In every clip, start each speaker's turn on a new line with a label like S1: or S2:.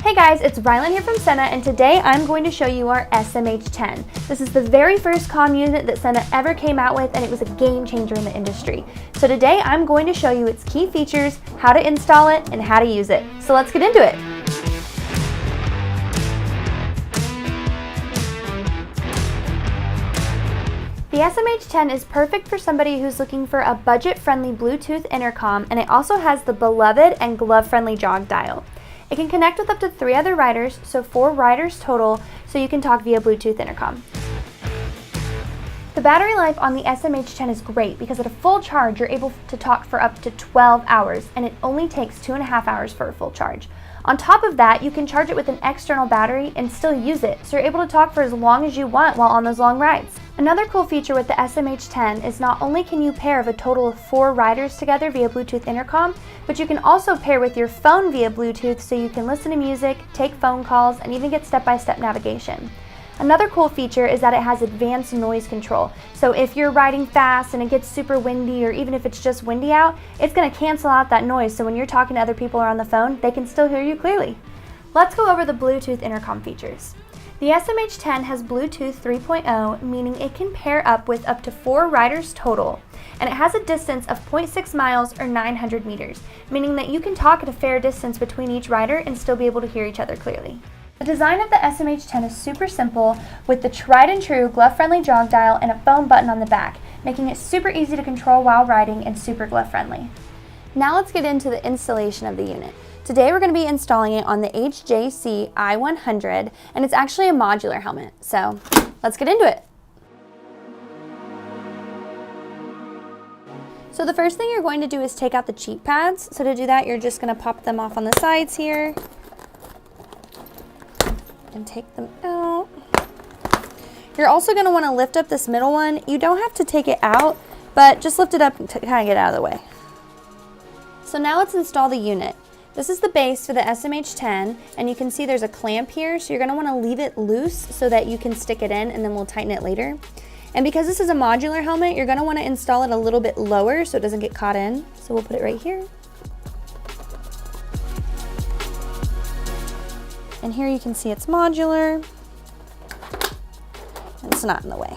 S1: Hey guys, it's Rylan here from Senna, and today I'm going to show you our SMH10. This is the very first comm unit that Senna ever came out with, and it was a game changer in the industry. So today I'm going to show you its key features, how to install it, and how to use it. So let's get into it. The SMH10 is perfect for somebody who's looking for a budget-friendly Bluetooth intercom, and it also has the beloved and glove-friendly jog dial. It can connect with up to 3 other riders, so 4 riders total, so you can talk via Bluetooth intercom. The battery life on the SMH10 is great because at a full charge you're able to talk for up to 12 hours, and it only takes 2.5 hours for a full charge. On top of that, you can charge it with an external battery and still use it, so you're able to talk for as long as you want while on those long rides. Another cool feature with the SMH10 is not only can you pair of a total of 4 riders together via Bluetooth intercom, but you can also pair with your phone via Bluetooth so you can listen to music, take phone calls, and even get step-by-step navigation. Another cool feature is that it has advanced noise control. So if you're riding fast and it gets super windy, or even if it's just windy out, it's going to cancel out that noise, so when you're talking to other people or on the phone, they can still hear you clearly. Let's go over the Bluetooth intercom features. The SMH10 has Bluetooth 3.0, meaning it can pair up with up to 4 riders total, and it has a distance of 0.6 miles or 900 meters, meaning that you can talk at a fair distance between each rider and still be able to hear each other clearly. The design of the SMH10 is super simple, with the tried and true glove-friendly jog dial and a phone button on the back, making it super easy to control while riding and super glove-friendly. Now let's get into the installation of the unit. Today we're going to be installing it on the HJC i100, and it's actually a modular helmet, so let's get into it. So the first thing you're going to do is take out the cheek pads. So to do that, you're just going to pop them off on the sides here and take them out. You're also going to want to lift up this middle one. You don't have to take it out, but just lift it up to kind of get out of the way. So now let's install the unit. This is the base for the SMH10, and you can see there's a clamp here, so you're going to want to leave it loose so that you can stick it in, and then we'll tighten it later. And because this is a modular helmet, you're going to want to install it a little bit lower so it doesn't get caught in. So we'll put it right here. And here you can see it's modular, and it's not in the way.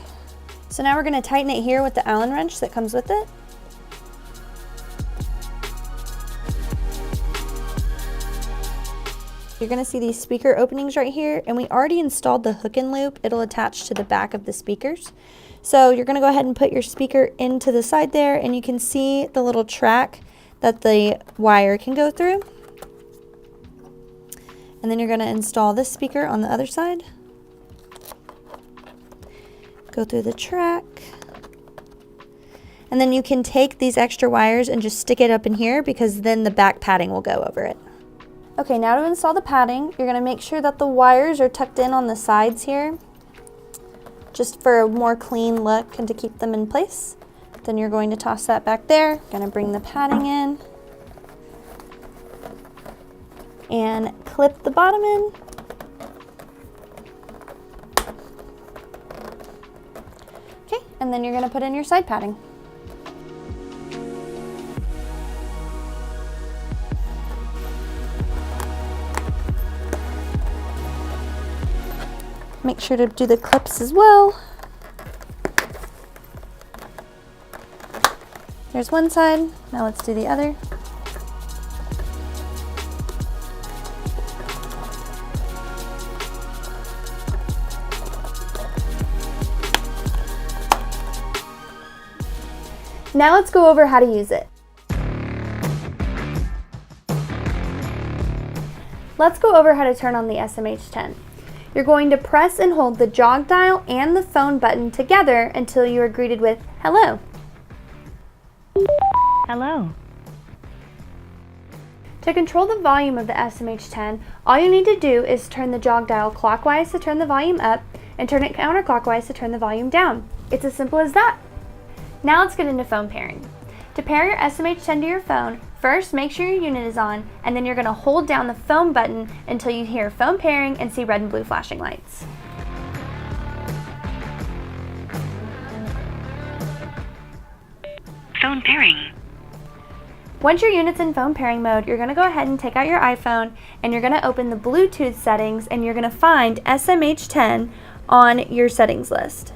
S1: So now we're going to tighten it here with the Allen wrench that comes with it. You're going to see these speaker openings right here, and we already installed the hook and loop. It'll attach to the back of the speakers. So you're going to go ahead and put your speaker into the side there, and you can see the little track that the wire can go through. And then you're going to install this speaker on the other side. Go through the track. And then you can take these extra wires and just stick it up in here, because then the back padding will go over it. Okay, now to install the padding, you're going to make sure that the wires are tucked in on the sides here, just for a more clean look and to keep them in place. Then you're going to toss that back there, going to bring the padding in, and clip the bottom in. Okay, and then you're going to put in your side padding. Make sure to do the clips as well. There's one side, now let's do the other. Now let's go over how to use it. Let's go over how to turn on the SMH10. You're going to press and hold the jog dial and the phone button together until you are greeted with "Hello."
S2: Hello.
S1: To control the volume of the SMH10, all you need to do is turn the jog dial clockwise to turn the volume up, and turn it counterclockwise to turn the volume down. It's as simple as that. Now let's get into phone pairing. To pair your SMH10 to your phone, first make sure your unit is on, and then you're going to hold down the phone button until you hear phone pairing and see red and blue flashing lights.
S2: Phone pairing.
S1: Once your unit's in phone pairing mode, you're going to go ahead and take out your iPhone and you're going to open the Bluetooth settings and you're going to find SMH 10 on your settings list.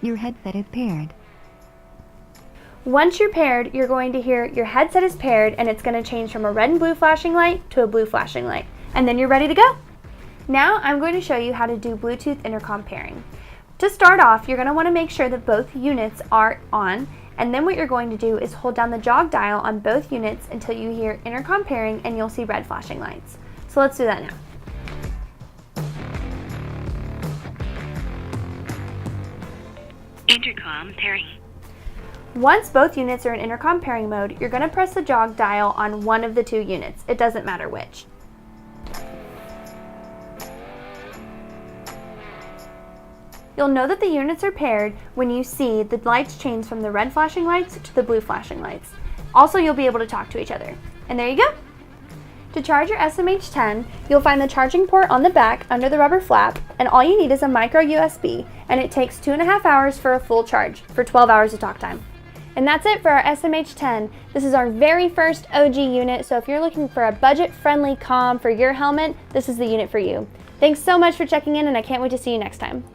S2: Your headset is paired.
S1: Once you're paired, you're going to hear your headset is paired and it's going to change from a red and blue flashing light to a blue flashing light. And then you're ready to go. Now I'm going to show you how to do Bluetooth intercom pairing. To start off, you're going to want to make sure that both units are on, and then what you're going to do is hold down the jog dial on both units until you hear intercom pairing and you'll see red flashing lights. So let's do that now.
S3: Intercom pairing.
S1: Once both units are in intercom pairing mode, you're going to press the jog dial on one of the two units. It doesn't matter which. You'll know that the units are paired when you see the lights change from the red flashing lights to the blue flashing lights. Also, you'll be able to talk to each other. And there you go. To charge your SMH 10, you'll find the charging port on the back under the rubber flap, and all you need is a micro USB, and it takes 2.5 hours for a full charge for 12 hours of talk time. And that's it for our SMH 10. This is our very first OG unit, so if you're looking for a budget-friendly comm for your helmet, this is the unit for you. Thanks so much for checking in, and I can't wait to see you next time.